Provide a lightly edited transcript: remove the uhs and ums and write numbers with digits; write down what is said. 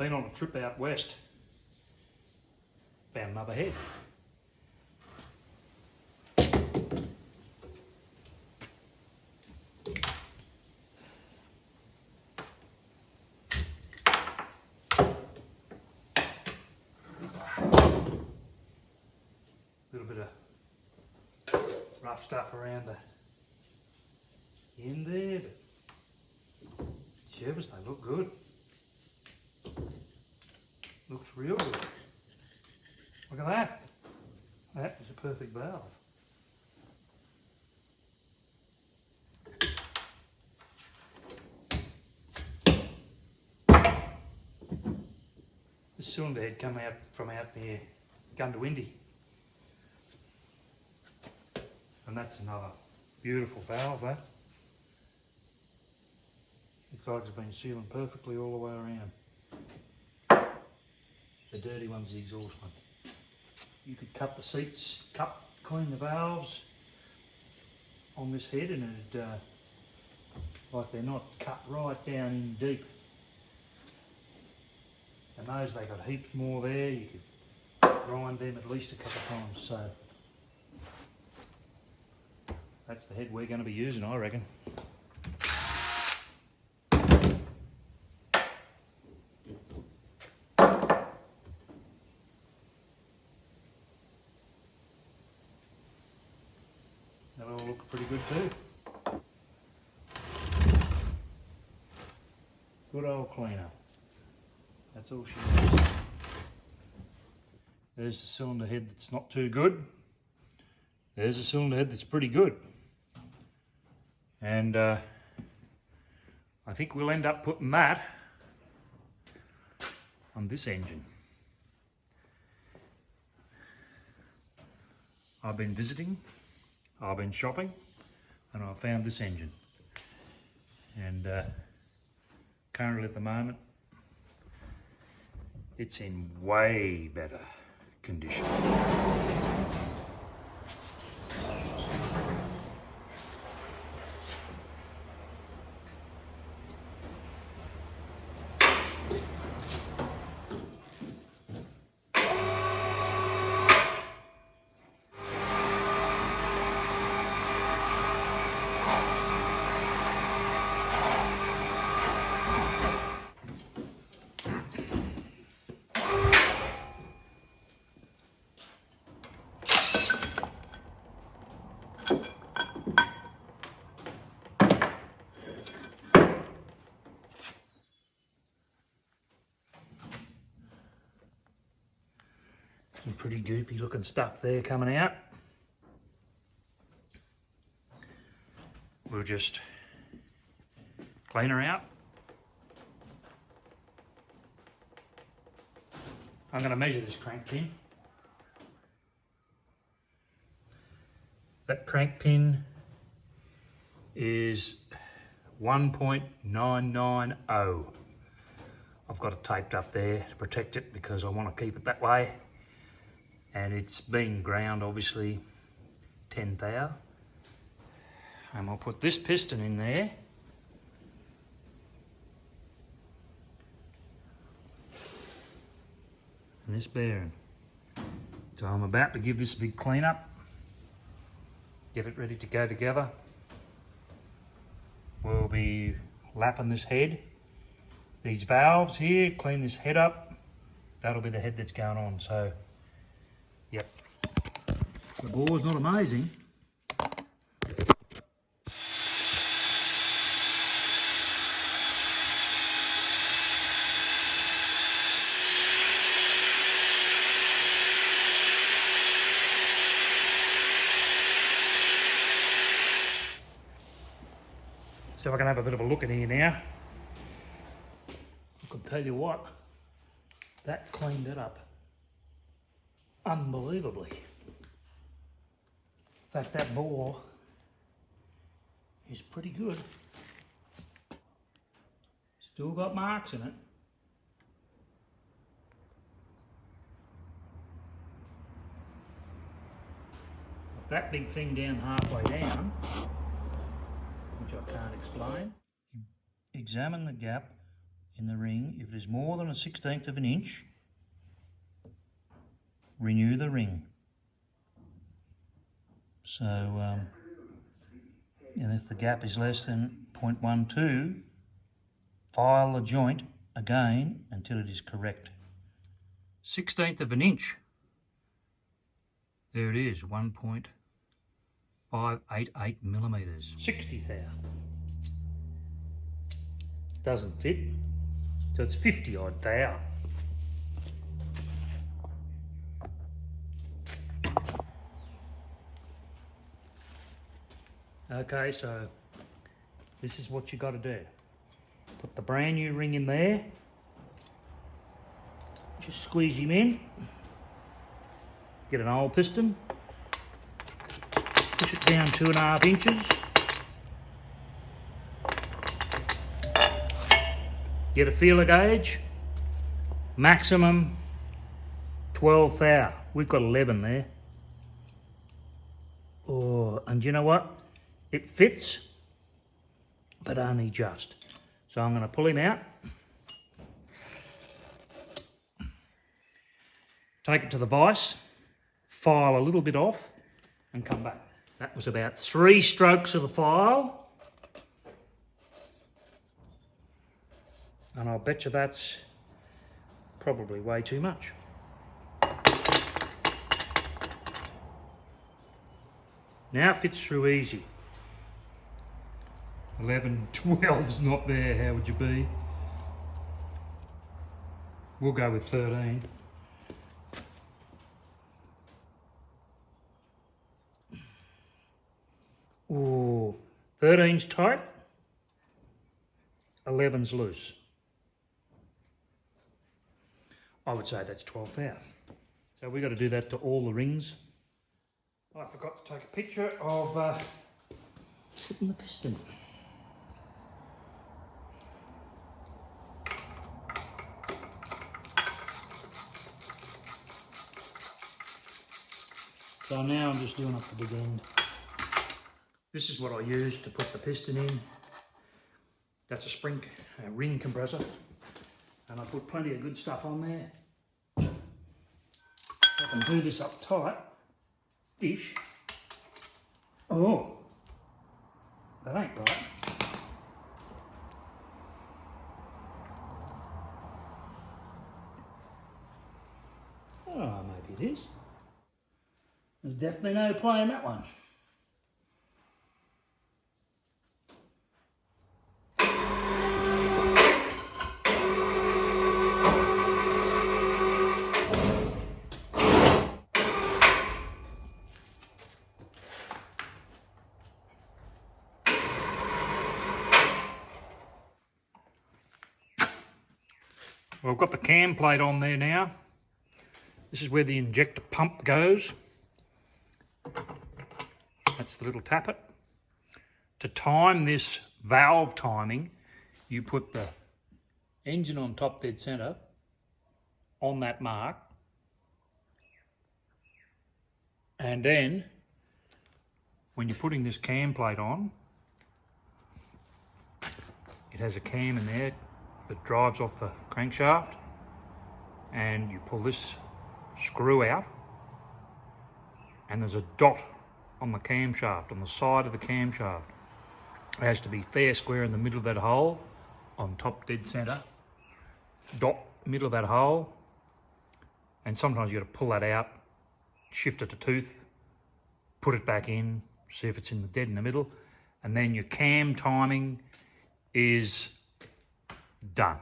been on a trip out west. Found another head. A little bit of rough stuff around the end there, but shivers, they look good. Looks real good. Look at that. That is a perfect valve. This cylinder head come out from out near Gundawindi. And that's another beautiful valve, that. Looks like it's been sealing perfectly all the way around. The dirty one's the exhaust one. You could cut the seats, clean the valves on this head, and it'd, like they're not cut right down in deep. And those, they got heaps more there. You could grind them at least a couple of times. So that's the head we're going to be using, I reckon. That'll look pretty good too. Good old cleaner. That's all she needs. There's the cylinder head that's not too good. There's a cylinder head that's pretty good. And I think we'll end up putting that on this engine. I've been visiting, I've been shopping, and I found this engine. And currently at the moment, it's in way better condition. Some pretty goopy looking stuff there coming out. We'll just clean her out. I'm going to measure this crank pin. That crank pin is 1.990. I've got it taped up there to protect it because I want to keep it that way. And it's been ground, obviously, 10 thou. And I'll put this piston in there. And this bearing. So I'm about to give this a big clean up. Get it ready to go together. We'll be lapping this head. These valves here, clean this head up. That'll be the head that's going on, so. Yep. The bore's not amazing. So if I can have a bit of a look in here now. I can tell you what, that cleaned it up unbelievably. In fact, that bore is pretty good. Still got marks in it. That big thing down halfway down, which I can't explain. Examine the gap in the ring. If it is more than a 1/16 of an inch, renew the ring. So, and if the gap is less than 0.12, file the joint again until it is correct. 1/16 of an inch. There it is, 1.588 millimetres. 60 thou. Doesn't fit, so it's 50 odd thou. Okay, so this is what you got to do. Put the brand new ring in there. Just squeeze him in. Get an old piston. Push it down 2.5 inches. Get a feeler gauge. Maximum 12 thou. We've got 11 there. Oh, and you know what? It fits, but only just. So I'm going to pull him out. Take it to the vise, file a little bit off, and come back. That was about 3 strokes of the file. And I'll bet you that's probably way too much. Now it fits through easy. 11, 12's not there, how would you be? We'll go with 13. Ooh, 13's tight, 11's loose. I would say that's 12 thou. So we've got to do that to all the rings. I forgot to take a picture of putting the piston. So now I'm just doing up the big end. This is what I use to put the piston in. That's a ring compressor. And I put plenty of good stuff on there. I can do this up tight-ish. Oh, that ain't right. Oh, maybe it is. There's definitely no play in that one. Well, I've got the cam plate on there now. This is where the injector pump goes. That's the little tappet. To time this valve timing, you put the engine on top dead centre on that mark. And then, when you're putting this cam plate on, it has a cam in there that drives off the crankshaft, and you pull this screw out, and there's a dot on the camshaft, on the side of the camshaft. It has to be fair square in the middle of that hole, on top dead centre, dot middle of that hole, and sometimes you got to pull that out, shift it to tooth, put it back in, see if it's in the dead in the middle, and then your cam timing is done.